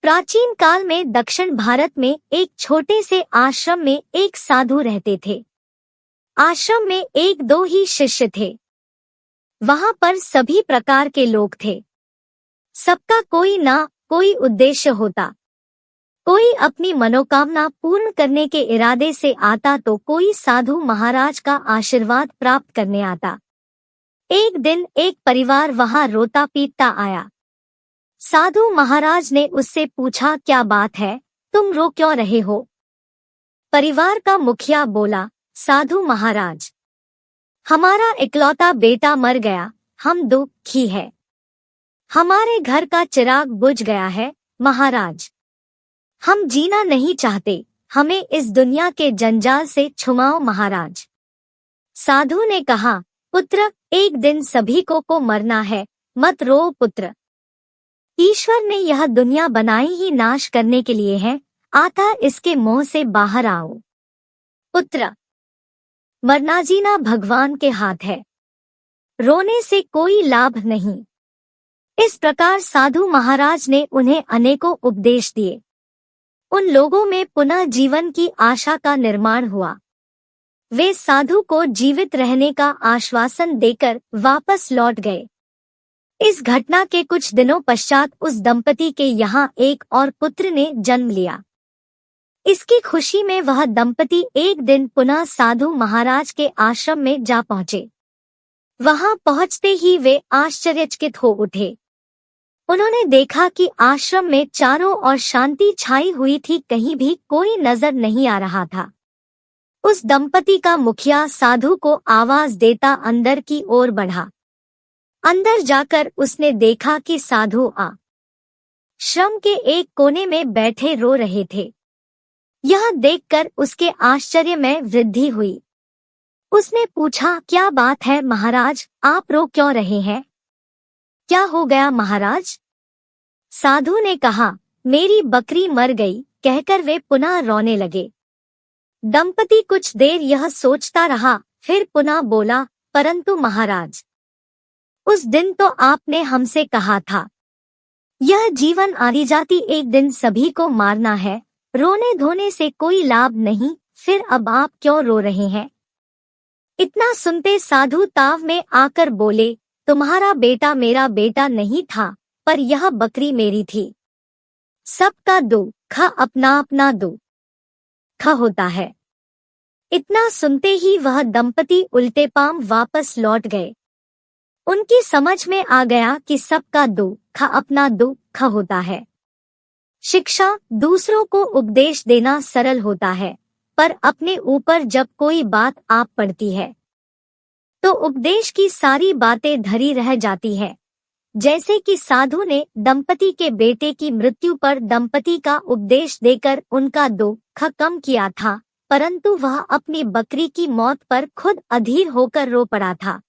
प्राचीन काल में दक्षिण भारत में एक छोटे से आश्रम में एक साधु रहते थे। आश्रम में एक दो ही शिष्य थे। वहां पर सभी प्रकार के लोग थे। सबका कोई ना कोई उद्देश्य होता। कोई अपनी मनोकामना पूर्ण करने के इरादे से आता तो कोई साधु महाराज का आशीर्वाद प्राप्त करने आता। एक दिन एक परिवार वहां रोता पीटता आया। साधु महाराज ने उससे पूछा, क्या बात है, तुम रो क्यों रहे हो? परिवार का मुखिया बोला, साधु महाराज, हमारा इकलौता बेटा मर गया, हम दुखी है। हमारे घर का चिराग बुझ गया है महाराज। हम जीना नहीं चाहते, हमें इस दुनिया के जंजाल से छुड़ाओ महाराज। साधु ने कहा, पुत्र, एक दिन सभी को मरना है, मत रो पुत्र। ईश्वर ने यह दुनिया बनाई ही नाश करने के लिए है, आता इसके मोह से बाहर आओ। पुत्र, मरना जीना भगवान के हाथ है, रोने से कोई लाभ नहीं। इस प्रकार साधु महाराज ने उन्हें अनेकों उपदेश दिए। उन लोगों में पुनः जीवन की आशा का निर्माण हुआ। वे साधु को जीवित रहने का आश्वासन देकर वापस लौट गए। इस घटना के कुछ दिनों पश्चात उस दंपति के यहाँ एक और पुत्र ने जन्म लिया। इसकी खुशी में वह दंपति एक दिन पुनः साधु महाराज के आश्रम में जा पहुँचे। वहां पहुँचते ही वे आश्चर्यचकित हो उठे। उन्होंने देखा कि आश्रम में चारों ओर शांति छाई हुई थी, कहीं भी कोई नजर नहीं आ रहा था। उस दंपति का मुखिया साधु को आवाज देता अंदर की ओर बढ़ा। अंदर जाकर उसने देखा कि साधु आश्रम के एक कोने में बैठे रो रहे थे। यह देखकर उसके आश्चर्य में वृद्धि हुई। उसने पूछा, क्या बात है महाराज, आप रो क्यों रहे हैं? क्या हो गया महाराज? साधु ने कहा, मेरी बकरी मर गई, कहकर वे पुनः रोने लगे। दंपति कुछ देर यह सोचता रहा, फिर पुनः बोला, परंतु महाराज, उस दिन तो आपने हमसे कहा था, यह जीवन आदि जाति एक दिन सभी को मारना है, रोने धोने से कोई लाभ नहीं, फिर अब आप क्यों रो रहे हैं? इतना सुनते साधु ताव में आकर बोले, तुम्हारा बेटा मेरा बेटा नहीं था, पर यह बकरी मेरी थी। सबका दुख अपना अपना दुख होता है। इतना सुनते ही वह दंपति उल्टे पांव वापस लौट गए। उनकी समझ में आ गया कि सबका दुख अपना दुख होता है। शिक्षा दूसरों को उपदेश देना सरल होता है, पर अपने ऊपर जब कोई बात आ पड़ती है तो उपदेश की सारी बातें धरी रह जाती है। जैसे कि साधु ने दंपति के बेटे की मृत्यु पर दंपति का उपदेश देकर उनका दुख कम किया था, परंतु वह अपनी बकरी की मौत पर खुद अधीर होकर रो पड़ा था।